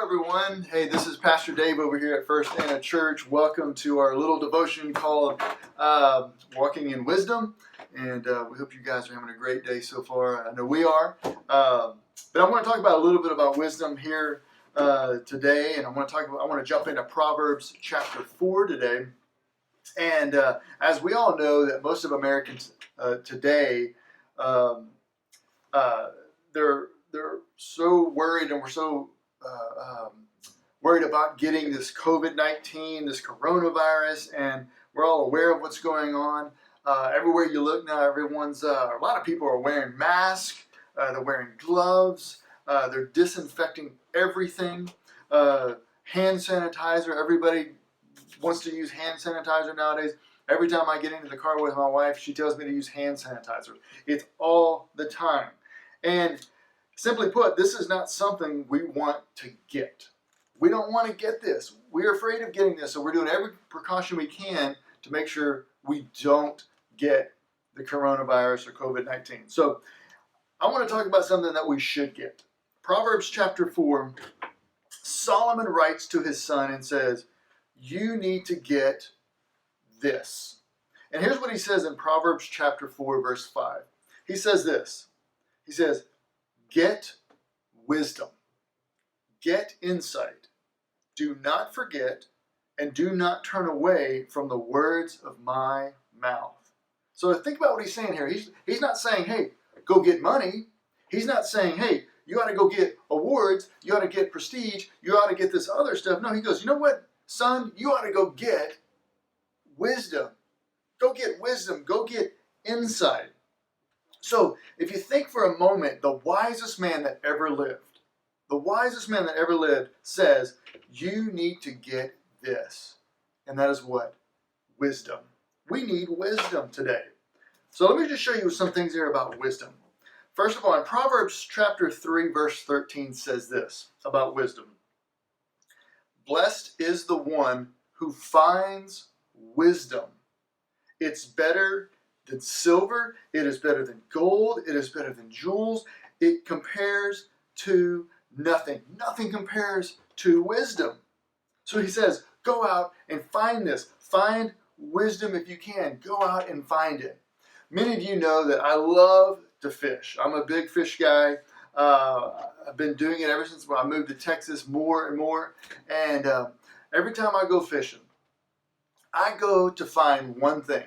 everyone. Hey, this is Pastor Dave over here at First Anna Church. Welcome to our little devotion called Walking in Wisdom. And we hope you guys are having a great day so far. I know we are. But I want to talk about a little bit about wisdom here today. And I want to jump into Proverbs chapter 4 today. And as we all know, that most of Americans today, they're so worried, and we're so worried about getting this COVID-19, this coronavirus, and we're all aware of what's going on. Everywhere you look now, a lot of people are wearing masks, they're wearing gloves, they're disinfecting everything, hand sanitizer. Everybody wants to use hand sanitizer nowadays. Every time I get into the car with my wife, she tells me to use hand sanitizer. It's all the time. And simply put, this is not something we want to get. We don't want to get this. We're afraid of getting this, so we're doing every precaution we can to make sure we don't get the coronavirus or COVID-19. So I want to talk about something that we should get. Proverbs chapter 4, Solomon writes to his son and says, you need to get this. And here's what he says in Proverbs chapter 4, verse 5. He says this. He says, get wisdom, get insight, do not forget, and do not turn away from the words of my mouth. So think about what he's saying here. He's not saying, hey, go get money. He's not saying, hey, you ought to go get awards, you ought to get prestige, you ought to get this other stuff. No, he goes, you know what, son, you ought to go get wisdom. Go get wisdom, go get insight. So if you think for a moment, the wisest man that ever lived, says, you need to get this. And that is what? Wisdom. We need wisdom today. So let me just show you some things here about wisdom. First of all, in Proverbs chapter 3, verse 13 says this about wisdom. Blessed is the one who finds wisdom. It's better than silver, it is better than gold, it is better than jewels. It compares to nothing. Nothing compares to wisdom. So he says, go out and find this. Find wisdom if you can. Go out and find it. Many of you know that I love to fish. I'm a big fish guy. I've been doing it ever since I moved to Texas more and more. And every time I go fishing, I go to find one thing.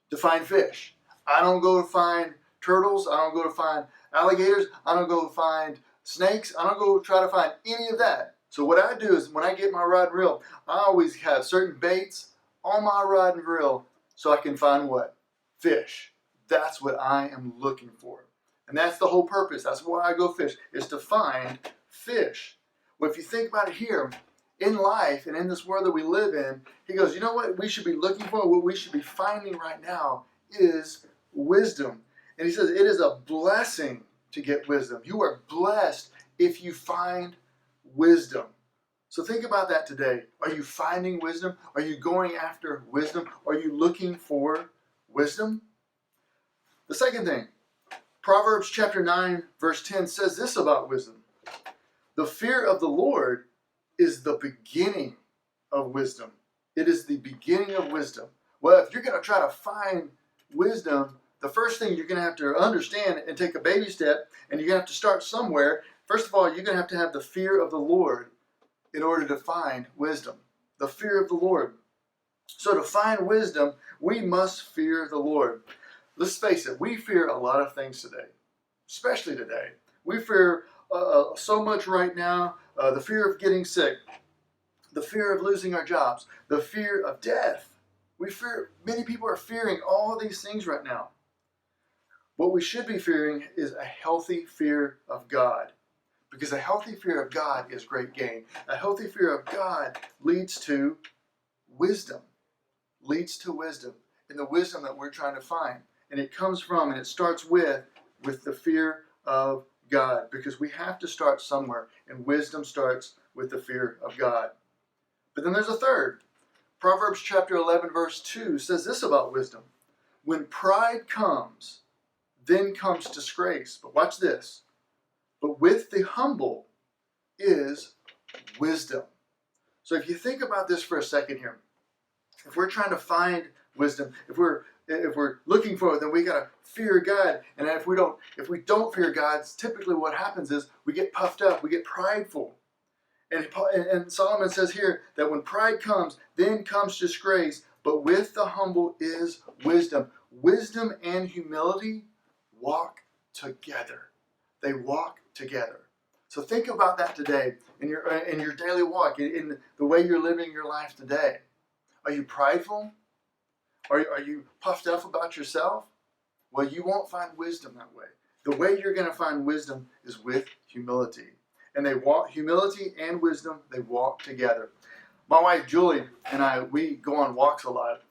To find fish. I don't go to find turtles. I don't go to find alligators. I don't go to find snakes. I don't go try to find any of that. So what I do is when I get my rod and reel, I always have certain baits on my rod and reel so I can find what? Fish. That's what I am looking for. And that's the whole purpose. That's why I go fish, is to find fish. Well, if you think about it here, in life and in this world that we live in, he goes, you know what we should be looking for? What we should be finding right now is wisdom. And he says it is a blessing to get wisdom. You are blessed if you find wisdom. So think about that today. Are you finding wisdom? Are you going after wisdom? Are you looking for wisdom? The second thing, Proverbs chapter 9, verse 10 says this about wisdom. The fear of the Lord is the beginning of wisdom. It is the beginning of wisdom. Well, if you're going to try to find wisdom, the first thing you're going to have to understand and take a baby step, and you're going to have to start somewhere. First of all, you're going to have the fear of the Lord in order to find wisdom. The fear of the Lord. So to find wisdom, we must fear the Lord. Let's face it, we fear a lot of things today, especially today. We fear so much right now. The fear of getting sick, the fear of losing our jobs, the fear of death. Many people are fearing all these things right now. What we should be fearing is a healthy fear of God, because a healthy fear of God is great gain. A healthy fear of God leads to wisdom, and the wisdom that we're trying to find. And it comes from, and it starts with the fear of God, because we have to start somewhere, and wisdom starts with the fear of God. But then there's a third. Proverbs chapter 11 verse 2 says this about wisdom. When pride comes, then comes disgrace. But watch this. But with the humble is wisdom. So if you think about this for a second here, if we're trying to find wisdom, if we're looking for it, then we gotta fear God. And if we don't fear God, typically what happens is we get puffed up, we get prideful. And Solomon says here that when pride comes, then comes disgrace, but with the humble is wisdom. Wisdom and humility walk together. They walk together. So think about that today in your daily walk, in the way you're living your life today. Are you prideful? Are you puffed up about yourself? Well, you won't find wisdom that way. The way you're going to find wisdom is with humility. And humility and wisdom, they walk together. My wife Julie and I, we go on walks a lot.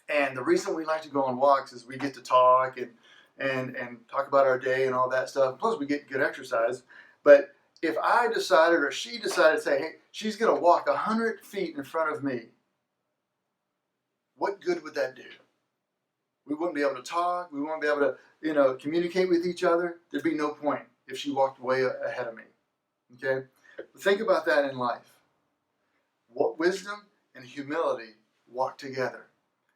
And the reason we like to go on walks is we get to talk and talk about our day and all that stuff. Plus we get good exercise. But if I decided or she decided to say, hey, she's going to walk 100 feet in front of me, what good would that do? We wouldn't be able to talk. We wouldn't be able to, communicate with each other. There'd be no point if she walked way ahead of me. Okay? But think about that in life. What wisdom and humility walk together.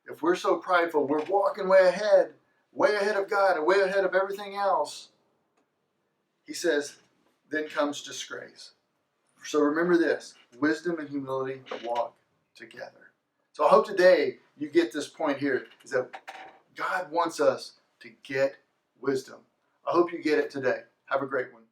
If we're so prideful, we're walking way ahead of God and way ahead of everything else. He says, then comes disgrace. So remember this, wisdom and humility walk together. So I hope today you get this point here, is that God wants us to get wisdom. I hope you get it today. Have a great one.